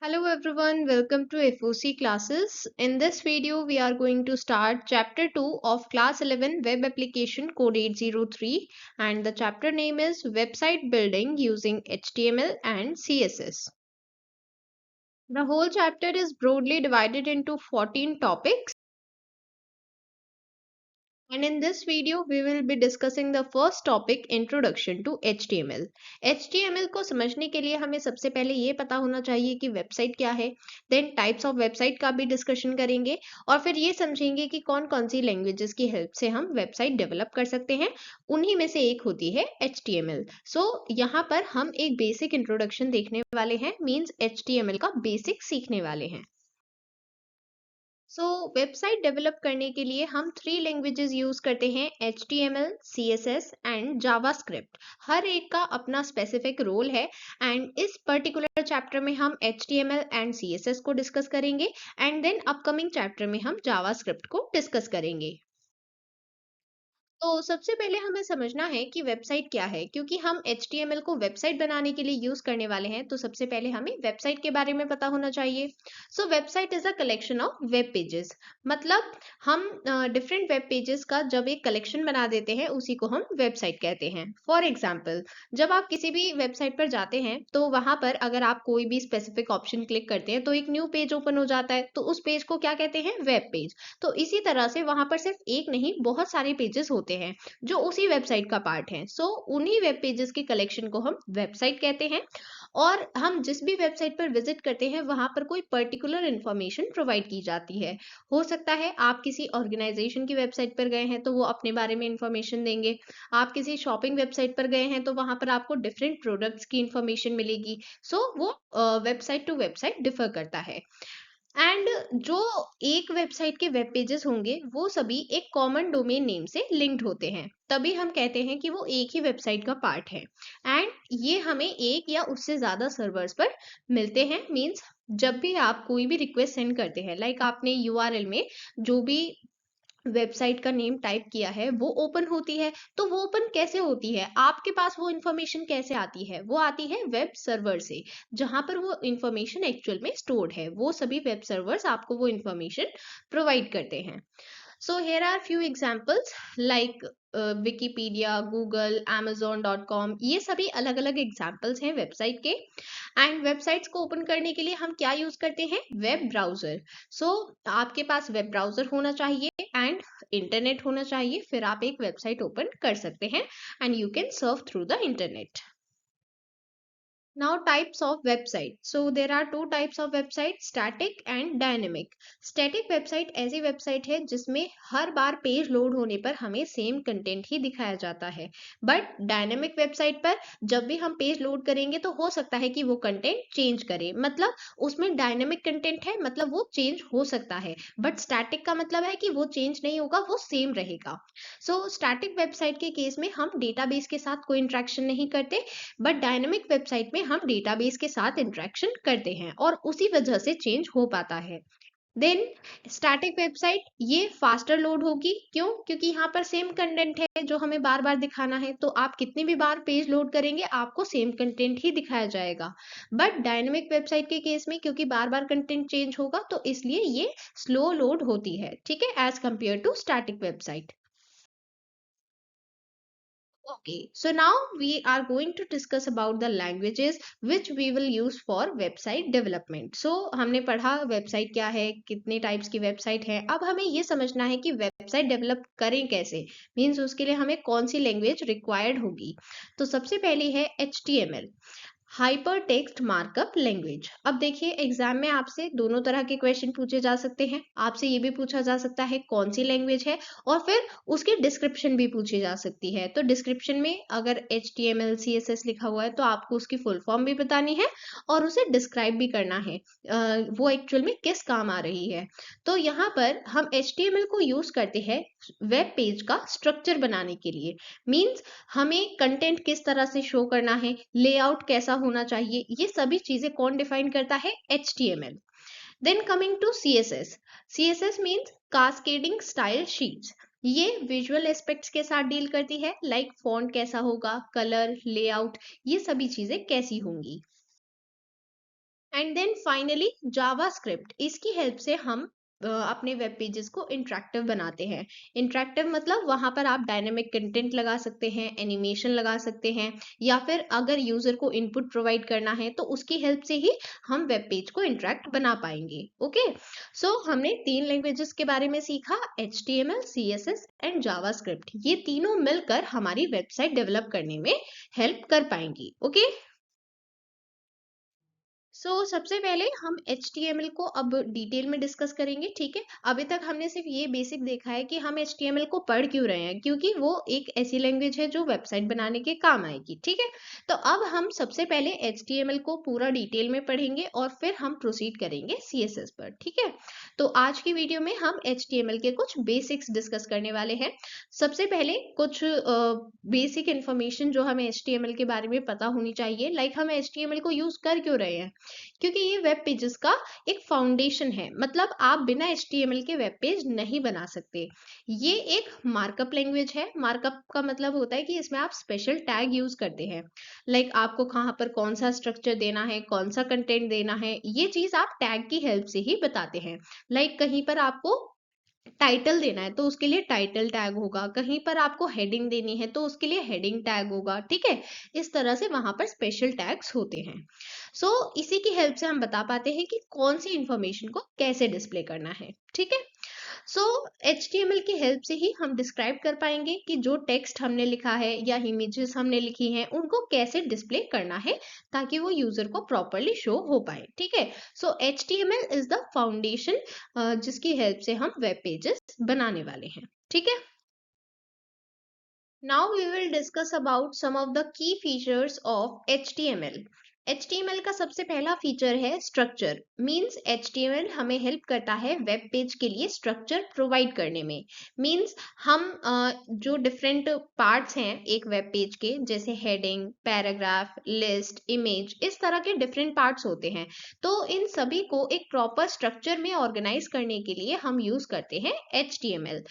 Hello everyone, welcome to FOC classes. In this video, we are going to start chapter 2 of class 11 web application code 803 and the chapter name is website building using HTML and CSS. The whole chapter is broadly divided into 14 topics. And in this video, we will be discussing the first topic introduction to HTML. HTML को समझने के लिए हमें सबसे पहले ये पता होना चाहिए कि वेबसाइट क्या है, देन टाइप्स ऑफ वेबसाइट का भी डिस्कशन करेंगे और फिर ये समझेंगे कि कौन कौन सी लैंग्वेजेस की हेल्प से हम वेबसाइट डेवलप कर सकते हैं। उन्हीं में से एक होती है HTML। सो यहाँ पर हम एक बेसिक इंट्रोडक्शन देखने वाले हैं, मीन्स HTML का बेसिक सीखने वाले हैं। वेबसाइट डेवलप करने के लिए हम 3 लैंग्वेजेस यूज करते हैं, HTML, CSS एंड जावास्क्रिप्ट। हर एक का अपना स्पेसिफिक रोल है एंड इस पर्टिकुलर चैप्टर में हम HTML एंड CSS को डिस्कस करेंगे एंड देन अपकमिंग चैप्टर में हम जावास्क्रिप्ट को डिस्कस करेंगे। तो सबसे पहले हमें समझना है कि वेबसाइट क्या है, क्योंकि हम HTML को वेबसाइट बनाने के लिए यूज करने वाले हैं। तो सबसे पहले हमें वेबसाइट के बारे में पता होना चाहिए। Website is a collection of web pages. मतलब हम डिफरेंट वेब पेजेस का जब एक कलेक्शन बना देते हैं, उसी को हम वेबसाइट कहते हैं। फॉर एग्जाम्पल, जब आप किसी भी वेबसाइट पर जाते हैं तो वहां पर अगर आप कोई भी स्पेसिफिक ऑप्शन क्लिक करते हैं तो एक न्यू पेज ओपन हो जाता है, तो उस पेज को क्या कहते हैं? Web page. तो इसी तरह से वहां पर सिर्फ एक नहीं, बहुत सारे पेजेस होते हैं जो उसी वेबसाइट का पार्ट है। उन्हीं वेब पेजेस के कलेक्शन को हम वेबसाइट कहते हैं। और हम जिस भी वेबसाइट पर विजिट करते हैं वहां पर कोई पर्टिकुलर इंफॉर्मेशन प्रोवाइड की जाती है। हो सकता है आप किसी ऑर्गेनाइजेशन की वेबसाइट पर गए हैं तो वो अपने बारे में इंफॉर्मेशन देंगे। आप किसी शॉपिंग वेबसाइट पर गए हैं तो वहां पर आपको डिफरेंट प्रोडक्ट्स की इंफॉर्मेशन मिलेगी। वो वेबसाइट टू वेबसाइट डिफर करता है। एंड जो एक वेबसाइट के वेब पेजेस होंगे वो सभी एक कॉमन डोमेन नेम से लिंक्ड होते हैं, तभी हम कहते हैं कि वो एक ही वेबसाइट का पार्ट है। एंड ये हमें एक या उससे ज्यादा सर्वर्स पर मिलते हैं। मींस जब भी आप कोई भी रिक्वेस्ट सेंड करते हैं, लाइक आपने यूआरएल में जो भी वेबसाइट का नेम टाइप किया है वो ओपन होती है। तो वो ओपन कैसे होती है, आपके पास वो इंफॉर्मेशन कैसे आती है? वो आती है वेब सर्वर से, जहां पर वो इंफॉर्मेशन एक्चुअल में स्टोर्ड है। वो सभी वेब सर्वर्स आपको वो इंफॉर्मेशन प्रोवाइड करते हैं। Here are few examples like Wikipedia, Google, Amazon.com। ये सभी अलग अलग एग्जाम्पल्स हैं वेबसाइट के। एंड वेबसाइट्स को ओपन करने के लिए हम क्या यूज करते हैं? Web browser. आपके पास वेब ब्राउजर होना चाहिए एंड इंटरनेट होना चाहिए, फिर आप एक वेबसाइट ओपन कर सकते हैं and you can Surf through the internet. Now types of website. There are two types of website, static and dynamic. Static website ऐसी वेबसाइट है जिसमें हर बार पेज लोड होने पर हमें सेम कंटेंट ही दिखाया जाता है। बट डायनेमिक वेबसाइट पर जब भी हम पेज लोड करेंगे तो हो सकता है कि वो कंटेंट चेंज करे। मतलब उसमें डायनेमिक कंटेंट है, मतलब वो चेंज हो सकता है। बट स्टैटिक का मतलब है कि वो चेंज नहीं होगा, वो सेम रहेगा। स्टैटिक वेबसाइट के केस में हम डेटाबेस के साथ कोई इंट्रैक्शन नहीं करते, बट डायनेमिक वेबसाइट में हम डेटाबेस के साथ इंटरेक्शन करते हैं और उसी वजह से चेंज हो पाता है। देन स्टैटिक वेबसाइट ये फास्टर लोड होगी। क्यों? क्योंकि यहाँ पर सेम कंटेंट है जो हमें बार बार दिखाना है, तो आप कितनी भी बार पेज लोड करेंगे आपको सेम कंटेंट ही दिखाया जाएगा। बट डायनेमिक वेबसाइट के केस में क्योंकि बार बार कंटेंट चेंज होगा तो इसलिए ये स्लो लोड होती है, ठीक है, as compare to static website. Okay, so now we are going to discuss about the languages which we will use for website development. हमने पढ़ा वेबसाइट क्या है, कितने टाइप्स की वेबसाइट है। अब हमें ये समझना है कि वेबसाइट डेवलप करें कैसे, मीन्स उसके लिए हमें कौन सी लैंग्वेज रिक्वायर्ड होगी। तो सबसे पहली है HTML, hyper text markup language. अब देखिए एग्जाम में आपसे दोनों तरह के क्वेश्चन पूछे जा सकते हैं। आपसे ये भी पूछा जा सकता है कौन सी लैंग्वेज है, और फिर उसकी डिस्क्रिप्शन भी पूछी जा सकती है। तो डिस्क्रिप्शन में अगर HTML CSS लिखा हुआ है तो आपको उसकी फुल फॉर्म भी बतानी है और उसे डिस्क्राइब भी करना है वो एक्चुअल में किस काम आ रही है। तो यहाँ पर हम HTML को यूज करते हैं वेब पेज का स्ट्रक्चर बनाने के लिए। मीन्स हमें कंटेंट किस तरह से शो करना है, लेआउट कैसा होना चाहिए, ये सभी चीजें कौन डिफाइन करता है? HTML। Then coming to CSS। CSS means cascading style sheets. ये विजुअल एस्पेक्ट्स के साथ डील करती है, लाइक फॉन्ट कैसा होगा, कलर, लेआउट, ये सभी चीजें कैसी होंगी। एंड देन फाइनली जावास्क्रिप्ट, इसकी हेल्प से हम अपने वेब पेजेस को इंटरेक्टिव बनाते हैं। इंटरेक्टिव मतलब वहां पर आप डायनेमिक कंटेंट लगा सकते हैं, एनिमेशन लगा सकते हैं, या फिर अगर यूजर को इनपुट प्रोवाइड करना है तो उसकी हेल्प से ही हम वेब पेज को इंटरेक्ट बना पाएंगे। ओके, सो हमने 3 लैंग्वेजेस के बारे में सीखा, HTML, CSS एंड जावास्क्रिप्ट। ये तीनों मिलकर हमारी वेबसाइट डेवलप करने में हेल्प कर पाएंगी। ओके, सबसे पहले हम HTML को अब डिटेल में डिस्कस करेंगे। ठीक है, अभी तक हमने सिर्फ ये बेसिक देखा है कि हम HTML को पढ़ क्यों रहे हैं, क्योंकि वो एक ऐसी लैंग्वेज है जो वेबसाइट बनाने के काम आएगी। ठीक है, तो अब हम सबसे पहले HTML को पूरा डिटेल में पढ़ेंगे और फिर हम प्रोसीड करेंगे CSS पर। ठीक है, तो आज की वीडियो में हम HTML के कुछ बेसिक्स डिस्कस करने वाले हैं। सबसे पहले कुछ बेसिक इंफॉर्मेशन जो हमें HTML के बारे में पता होनी चाहिए, लाइक हम HTML को यूज कर क्यों रहे हैं, क्योंकि ये वेब पेजेस का एक फाउंडेशन है। मतलब आप बिना HTML के वेब पेज नहीं बना सकते। ये एक मार्कअप लैंग्वेज है। मार्कअप का मतलब होता है कि इसमें आप स्पेशल टैग यूज करते हैं, लाइक आपको कहाँ पर कौन सा स्ट्रक्चर देना है, कौन सा कंटेंट देना है, ये चीज आप टैग की हेल्प से ही बताते हैं। लाइक कहीं पर आपको टाइटल देना है तो उसके लिए टाइटल टैग होगा, कहीं पर आपको हेडिंग देनी है तो उसके लिए हेडिंग टैग होगा। ठीक है, इस तरह से वहां पर स्पेशल टैग्स होते हैं। इसी की हेल्प से हम बता पाते हैं कि कौन सी इंफॉर्मेशन को कैसे डिस्प्ले करना है। ठीक है, सो HTML की हेल्प से ही हम डिस्क्राइब कर पाएंगे कि जो टेक्स्ट हमने लिखा है या इमेजेस हमने लिखी हैं उनको कैसे डिस्प्ले करना है ताकि वो यूजर को प्रॉपरली शो हो पाए। ठीक है, HTML इज द फाउंडेशन जिसकी हेल्प से हम वेब पेजेस बनाने वाले हैं। ठीक है, now we will discuss about some of the key features of HTML. HTML का सबसे पहला फीचर है स्ट्रक्चर। मींस HTML हमें हेल्प करता है वेब पेज के लिए स्ट्रक्चर प्रोवाइड करने में। मींस हम जो डिफरेंट पार्ट्स हैं एक वेब पेज के, जैसे हेडिंग, पैराग्राफ, लिस्ट, इमेज, इस तरह के डिफरेंट पार्ट्स होते हैं, तो इन सभी को एक प्रॉपर स्ट्रक्चर में ऑर्गेनाइज करने के लिए हम यूज करते हैं HTML।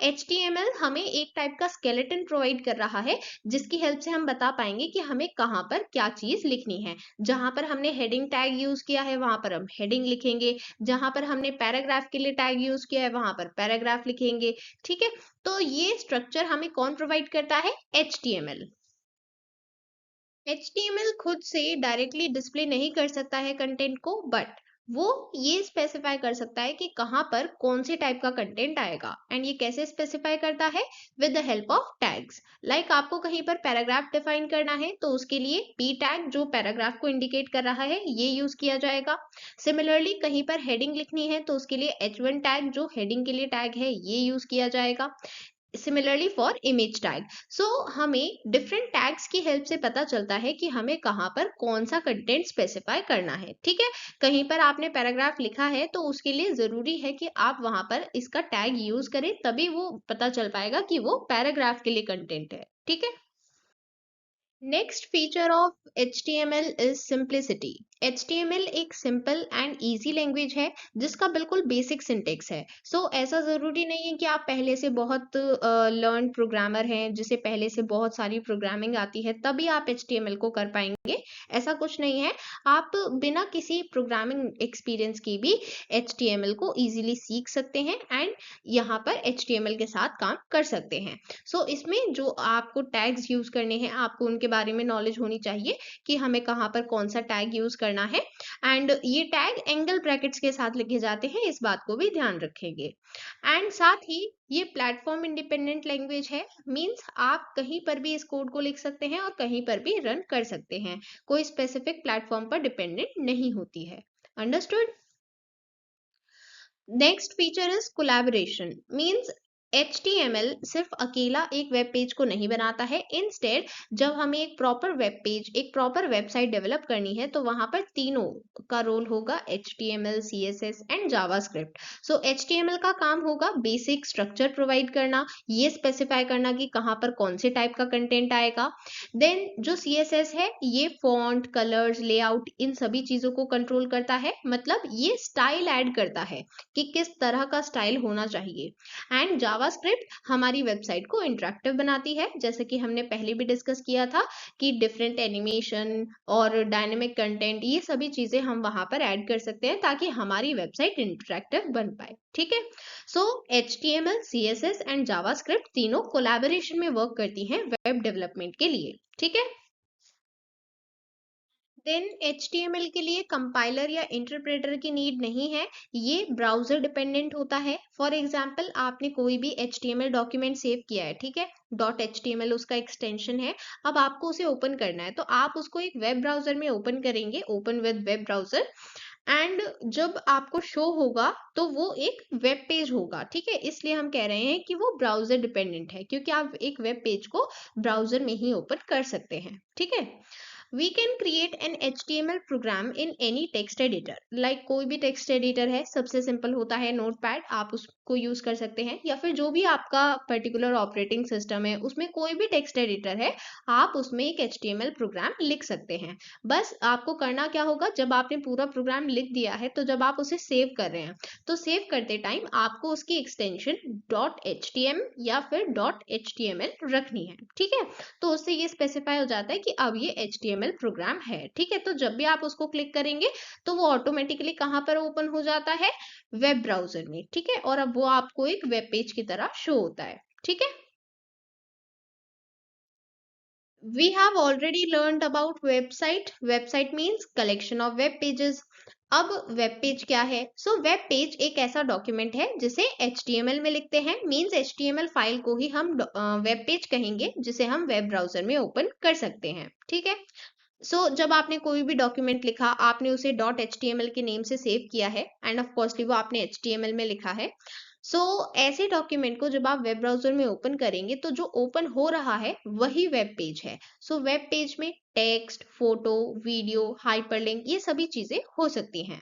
HTML हमें एक टाइप का स्केलेटन प्रोवाइड कर रहा है जिसकी हेल्प से हम बता पाएंगे कि हमें कहाँ पर क्या चीज लिखनी है। जहां पर हमने हेडिंग टैग यूज किया है वहां पर हम हेडिंग लिखेंगे, जहां पर हमने पैराग्राफ के लिए टैग यूज किया है वहां पर पैराग्राफ लिखेंगे। ठीक है, तो ये स्ट्रक्चर हमें कौन प्रोवाइड करता है? HTML। HTML खुद से डायरेक्टली डिस्प्ले नहीं कर सकता है कंटेंट को, बट वो ये स्पेसिफाई कर सकता है कि कहाँ पर कौन से टाइप का कंटेंट आएगा। एंड ये कैसे स्पेसिफाई करता है? With the help of tags. Like आपको कहीं पर पैराग्राफ डिफाइन करना है तो उसके लिए P टैग जो पैराग्राफ को इंडिकेट कर रहा है ये यूज किया जाएगा। सिमिलरली कहीं पर हेडिंग लिखनी है तो उसके लिए H1 टैग जो हेडिंग के लिए टैग है ये यूज किया जाएगा। Similarly for image tag. हमें डिफरेंट टैग्स की हेल्प से पता चलता है कि हमें कहाँ पर कौन सा कंटेंट स्पेसिफाई करना है। ठीक है, कहीं पर आपने पैराग्राफ लिखा है तो उसके लिए जरूरी है कि आप वहां पर इसका टैग यूज करें, तभी वो पता चल पाएगा कि वो पैराग्राफ के लिए कंटेंट है। ठीक है, next feature of HTML is simplicity. HTML एक सिंपल एंड इजी लैंग्वेज है जिसका बिल्कुल बेसिक सिंटेक्स है। ऐसा जरूरी नहीं है कि आप पहले से बहुत लर्न प्रोग्रामर हैं जिसे पहले से बहुत सारी प्रोग्रामिंग आती है तभी आप HTML को कर पाएंगे। ऐसा कुछ नहीं है, आप बिना किसी प्रोग्रामिंग एक्सपीरियंस की भी HTML को इजीली सीख सकते हैं एंड यहाँ पर HTML के साथ काम कर सकते हैं। इसमें जो आपको टैग्स यूज करने हैं आपको उनके बारे में नॉलेज होनी चाहिए कि हमें कहाँ पर कौन सा टैग यूज करना है। एंड ये टैग एंगल ब्रैकेट्स के साथ लिखे जाते हैं, इस बात को भी ध्यान रखेंगे। एंड साथ ही ये प्लेटफॉर्म इंडिपेंडेंट लैंग्वेज है। मींस आप कहीं पर भी इस कोड को लिख सकते हैं और कहीं पर भी रन कर सकते हैं, कोई स्पेसिफिक प्लेटफॉर्म पर डिपेंडेंट नहीं होती है। Understood? Next feature is collaboration. Means HTML सिर्फ अकेला एक वेब पेज को नहीं बनाता है। इंस्टेड जब हमें एक प्रॉपर वेब पेज, एक प्रॉपर वेबसाइट डेवलप करनी है तो वहां पर तीनों का रोल होगा, HTML, CSS and JavaScript. HTML का काम होगा बेसिक स्ट्रक्चर प्रोवाइड करना, ये स्पेसिफाई करना कि कहाँ पर कौन से टाइप का कंटेंट आएगा। देन जो CSS है ये फॉन्ट, कलर्स, लेआउट, इन सभी चीजों को कंट्रोल करता है। मतलब ये स्टाइल ऐड करता है कि किस तरह का स्टाइल होना चाहिए। एंड जावास्क्रिप्ट हमारी वेबसाइट को इंटरेक्टिव बनाती है, जैसे कि हमने पहले भी डिस्कस किया था कि डिफरेंट एनिमेशन और डायनेमिक कंटेंट ये सभी चीजें हम वहां पर ऐड कर सकते हैं ताकि हमारी वेबसाइट इंटरेक्टिव बन पाए। ठीक है, सो HTML, CSS एंड जावास्क्रिप्ट तीनों कोलैबोरेशन में वर्क करती हैं वेब डेवलपमेंट के लिए। ठीक है, देन HTML के लिए कंपाइलर या इंटरप्रेटर की नीड नहीं है, ये ब्राउजर डिपेंडेंट होता है। फॉर एग्जाम्पल, आपने कोई भी HTML डॉक्यूमेंट सेव किया है, ठीक है, .html उसका एक्सटेंशन है। अब आपको उसे ओपन करना है तो आप उसको एक वेब ब्राउजर में ओपन करेंगे, open with web browser, and जब आपको शो होगा तो वो एक वेब पेज होगा। ठीक है, इसलिए हम कह रहे हैं कि वो ब्राउजर डिपेंडेंट है, क्योंकि आप एक वेब पेज को ब्राउजर में ही ओपन कर सकते हैं। ठीक है, we can create an HTML program in any text editor, like कोई भी टेक्स्ट एडिटर है, सबसे सिंपल होता है नोटपैड, आप उसको यूज कर सकते हैं, या फिर जो भी आपका पर्टिकुलर ऑपरेटिंग सिस्टम है उसमें कोई भी टेक्स्ट एडिटर है, आप उसमें एक HTML प्रोग्राम लिख सकते हैं। बस आपको करना क्या होगा, जब आपने पूरा प्रोग्राम लिख दिया है तो जब आप उसे सेव कर रहे हैं तो सेव करते टाइम आपको उसकी एक्सटेंशन .htm या फिर .html रखनी है। ठीक है, तो उससे ये स्पेसिफाई हो जाता है कि अब ये HTML प्रोग्राम है। ठीक है, तो जब भी आप उसको क्लिक करेंगे तो वो ऑटोमेटिकली कहाँ पर ओपन हो जाता है, वेब ब्राउजर में। ठीक है, और अब वो आपको एक वेब पेज की तरह शो होता है। ठीक है, we have already learned about website. Website means collection of web pages. अब वेब पेज क्या है? सो वेब पेज एक ऐसा डॉक्यूमेंट है जिसे HTML में लिखते हैं, मींस HTML फाइल को ही हम वेब पेज कहेंगे, जिसे हम वेब ब्राउजर में ओपन कर सकते हैं। ठीक है, जब आपने कोई भी डॉक्यूमेंट लिखा, आपने उसे .html के नेम से सेव किया है, एंड ऑफ कोर्सली वो आपने HTML में लिखा है। ऐसे डॉक्यूमेंट को जब आप वेब ब्राउजर में ओपन करेंगे तो जो ओपन हो रहा है वही वेब पेज है। वेब पेज में टेक्स्ट, फोटो, वीडियो, हाइपरलिंक ये सभी चीजें हो सकती हैं।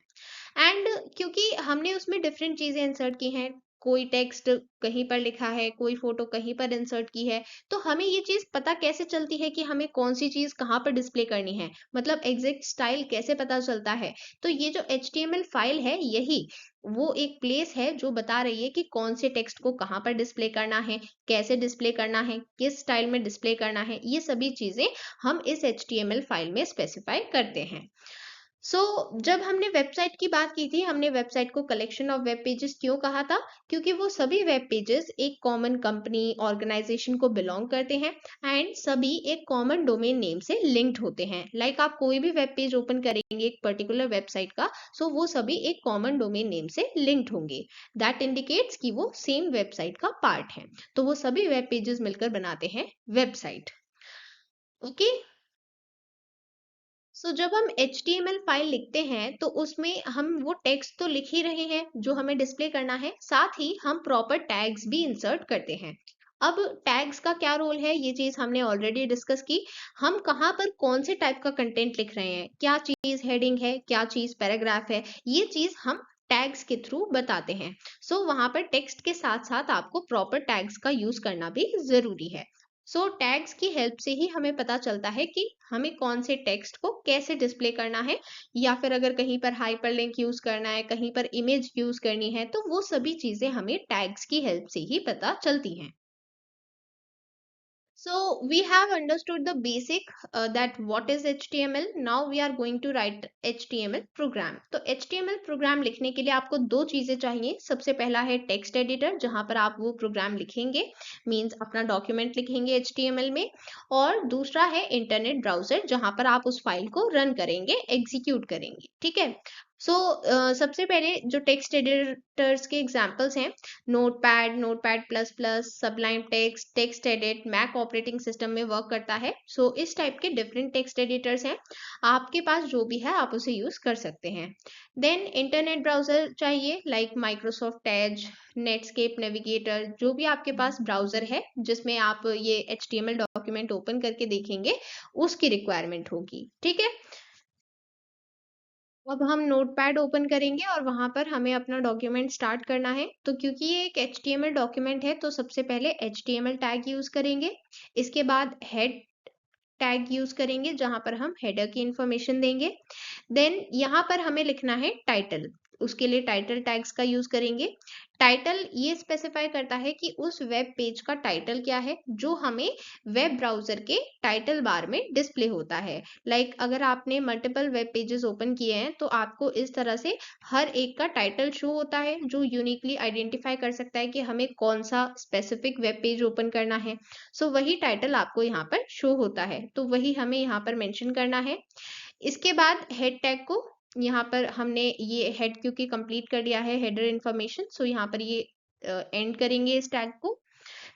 एंड क्योंकि हमने उसमें डिफरेंट चीजें इंसर्ट की हैं, कोई टेक्स्ट कहीं पर लिखा है, कोई फोटो कहीं पर इंसर्ट की है, तो हमें ये चीज पता कैसे चलती है कि हमें कौन सी चीज कहाँ पर डिस्प्ले करनी है, मतलब एग्जैक्ट स्टाइल कैसे पता चलता है? तो ये जो HTML फाइल है, यही वो एक प्लेस है जो बता रही है कि कौन से टेक्स्ट को कहाँ पर डिस्प्ले करना है, कैसे डिस्प्ले करना है, किस स्टाइल में डिस्प्ले करना है, ये सभी चीजें हम इस HTML फाइल में स्पेसिफाई करते हैं। जब हमने वेबसाइट की बात की थी, हमने वेबसाइट को कलेक्शन ऑफ वेब पेजेस क्यों कहा था? क्योंकि वो सभी वेब पेजेस एक कॉमन कंपनी, ऑर्गेनाइजेशन को बिलोंग करते हैं, एंड सभी एक कॉमन डोमेन नेम से लिंक्ड होते हैं। लाइक आप कोई भी वेब पेज ओपन करेंगे एक पर्टिकुलर वेबसाइट का, वो सभी एक कॉमन डोमेन नेम से लिंक्ड होंगे। दैट इंडिकेट्स कि वो सेम वेबसाइट का पार्ट है। तो वो सभी वेब पेजेस मिलकर बनाते हैं वेबसाइट। ओके, जब हम HTML फाइल लिखते हैं तो उसमें हम वो टेक्स्ट तो लिख ही रहे हैं जो हमें डिस्प्ले करना है, साथ ही हम प्रॉपर टैग्स भी इंसर्ट करते हैं। अब टैग्स का क्या रोल है, ये चीज हमने ऑलरेडी डिस्कस की। हम कहाँ पर कौन से टाइप का कंटेंट लिख रहे हैं, क्या चीज हेडिंग है, क्या चीज पैराग्राफ है, ये चीज हम टैग्स के थ्रू बताते हैं। वहां पर टेक्स्ट के साथ साथ आपको प्रॉपर टैग्स का यूज करना भी जरूरी है। टैग्स की हेल्प से ही हमें पता चलता है कि हमें कौन से टेक्स्ट को कैसे डिस्प्ले करना है, या फिर अगर कहीं पर हाइपरलिंक यूज करना है, कहीं पर इमेज यूज करनी है, तो वो सभी चीजें हमें टैग्स की हेल्प से ही पता चलती हैं। We have understood the basic that what is HTML. Now we are going to write HTML program. तो HTML प्रोग्राम लिखने के लिए आपको दो चीजें चाहिए। सबसे पहला है टेक्स्ट एडिटर, जहां पर आप वो प्रोग्राम लिखेंगे, मींस अपना डॉक्यूमेंट लिखेंगे HTML में, और दूसरा है इंटरनेट ब्राउजर, जहां पर आप उस फाइल को रन करेंगे, एग्जीक्यूट करेंगे। ठीक है, सबसे पहले जो टेक्स्ट एडिटर्स के एग्जांपल्स हैं, notepad, notepad plus plus, sublime text, text edit, mac operating system में वर्क करता है। इस टाइप के डिफरेंट टेक्स्ट एडिटर्स हैं, आपके पास जो भी है आप उसे यूज कर सकते हैं। देन इंटरनेट ब्राउजर चाहिए, like Microsoft Edge, Netscape navigator, जो भी आपके पास ब्राउजर है जिसमें आप ये HTML डॉक्यूमेंट ओपन करके देखेंगे, उसकी रिक्वायरमेंट होगी। ठीक है, अब हम नोटपैड ओपन करेंगे और वहां पर हमें अपना डॉक्यूमेंट स्टार्ट करना है। तो क्योंकि ये एक HTML डॉक्यूमेंट है, तो सबसे पहले HTML टैग यूज करेंगे। इसके बाद हेड टैग यूज करेंगे, जहां पर हम हेडर की इंफॉर्मेशन देंगे। देन यहाँ पर हमें लिखना है टाइटल। उसके लिए टाइटल टैग्स का यूज करेंगे। टाइटल ये स्पेसिफाई करता है कि उस वेब पेज का टाइटल क्या है जो हमें वेब ब्राउजर के टाइटल बार में डिस्प्ले होता है। अगर आपने मल्टीपल वेब पेजेस ओपन किए हैं तो आपको इस तरह से हर एक का टाइटल शो होता है जो यूनिकली आइडेंटिफाई कर सकता है कि हमें कौन सा स्पेसिफिक वेब पेज ओपन करना है। सो वही टाइटल आपको यहाँ पर शो होता है, तो वही हमें यहाँ पर मेंशन करना है। इसके बाद हेड टैग को, यहाँ पर हमने ये हेड क्योंकि कंप्लीट कर लिया है हेडर इंफॉर्मेशन, सो यहाँ पर ये एंड करेंगे इस टैग को।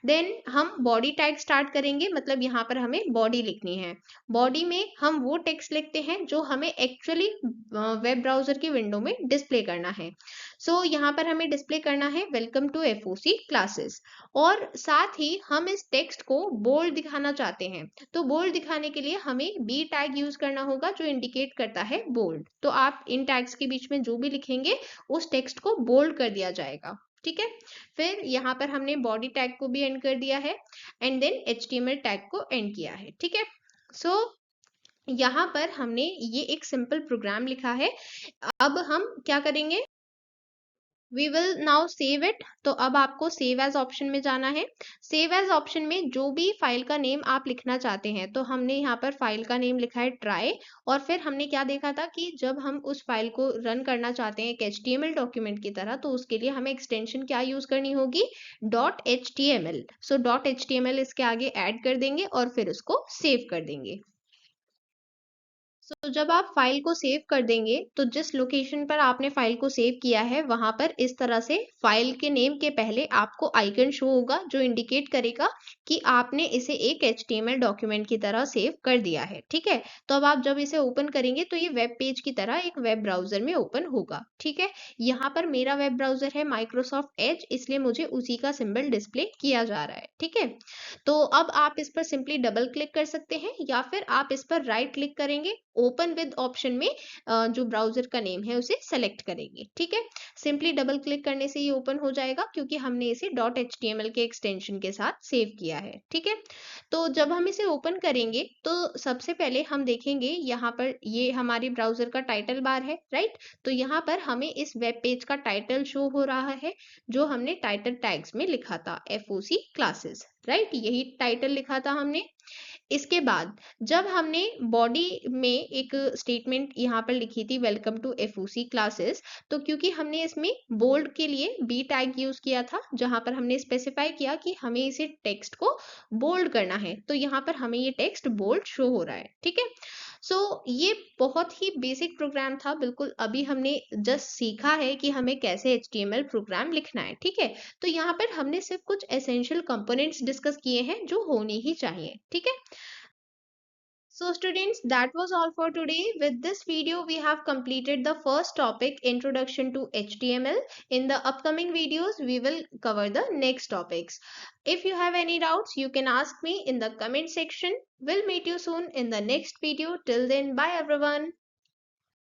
देन हम बॉडी टैग स्टार्ट करेंगे, मतलब यहाँ पर हमें बॉडी लिखनी है। बॉडी में हम वो टेक्स्ट लिखते हैं जो हमें एक्चुअली वेब ब्राउजर की विंडो में डिस्प्ले करना है। सो यहाँ पर हमें डिस्प्ले करना है वेलकम टू एफओसी क्लासेस, और साथ ही हम इस टेक्स्ट को बोल्ड दिखाना चाहते हैं। तो बोल्ड दिखाने के लिए हमें बी टैग यूज करना होगा जो इंडिकेट करता है बोल्ड। तो आप इन टैग्स के बीच में जो भी लिखेंगे उस टेक्स्ट को बोल्ड कर दिया जाएगा। ठीक है, फिर यहाँ पर हमने बॉडी टैग को भी एंड कर दिया है एंड देन HTML टैग को एंड किया है। ठीक है, सो यहाँ पर हमने ये एक सिंपल प्रोग्राम लिखा है। अब हम क्या करेंगे, we will now save it. तो अब आपको सेव एज ऑप्शन में जाना है। सेव एज ऑप्शन में जो भी फाइल का नेम आप लिखना चाहते हैं, तो हमने यहाँ पर फाइल का नेम लिखा है ट्राई, और फिर हमने क्या देखा था कि जब हम उस फाइल को रन करना चाहते हैं एक HTML डॉक्यूमेंट की तरह, तो उसके लिए हमें एक्सटेंशन क्या यूज करनी होगी, .html। सो .html इसके आगे ऐड कर देंगे और फिर उसको सेव कर देंगे। तो जब आप फाइल को सेव कर देंगे तो जिस लोकेशन पर आपने फाइल को सेव किया है वहां पर इस तरह से फाइल के नेम के पहले आपको आइकन शो होगा जो इंडिकेट करेगा कि आपने इसे एक HTML डॉक्यूमेंट की तरह सेव कर दिया है। ठीक है, तो अब आप जब इसे ओपन करेंगे तो ये वेब पेज की तरह एक वेब ब्राउजर में ओपन होगा। ठीक है, यहाँ पर मेरा वेब ब्राउजर है माइक्रोसॉफ्ट एज, इसलिए मुझे उसी का सिंबल डिस्प्ले किया जा रहा है। ठीक है, तो अब आप इस पर सिंपली डबल क्लिक कर सकते हैं या फिर आप इस पर राइट क्लिक करेंगे, ओपन विद ऑप्शन में जो ब्राउजर का नेम है उसे सेलेक्ट करेंगे। ठीक है, सिंपली डबल क्लिक करने से ये ओपन हो जाएगा क्योंकि हमने इसे .html के एक्सटेंशन के साथ सेव किया है। ठीक है, तो जब हम इसे ओपन करेंगे तो सबसे पहले हम देखेंगे यहाँ पर ये हमारे ब्राउजर का टाइटल बार है, राइट। तो यहाँ पर हमें इस वेब पेज का टाइटल शो हो रहा है जो हमने टाइटल टैग्स में लिखा था, FOC क्लासेस, राइट, यही टाइटल लिखा था हमने। इसके बाद जब हमने बॉडी में एक स्टेटमेंट यहाँ पर लिखी थी वेलकम टू FOC क्लासेस, तो क्योंकि हमने इसमें बोल्ड के लिए बी टैग यूज किया था जहां पर हमने स्पेसिफाई किया कि हमें इसे टेक्स्ट को बोल्ड करना है, तो यहाँ पर हमें ये टेक्स्ट बोल्ड शो हो रहा है। ठीक है, सो ये बहुत ही बेसिक प्रोग्राम था, बिल्कुल अभी हमने जस्ट सीखा है कि हमें कैसे HTML प्रोग्राम लिखना है। ठीक है, तो यहाँ पर हमने सिर्फ कुछ एसेंशियल कंपोनेंट्स डिस्कस किए हैं जो होने ही चाहिए। ठीक है, so students, that was all for today. With this video, we have completed the first topic, Introduction to HTML. In the upcoming videos, we will cover the next topics. If you have any doubts, you can ask me in the comment section. We'll meet you soon in the next video. Till then, bye everyone.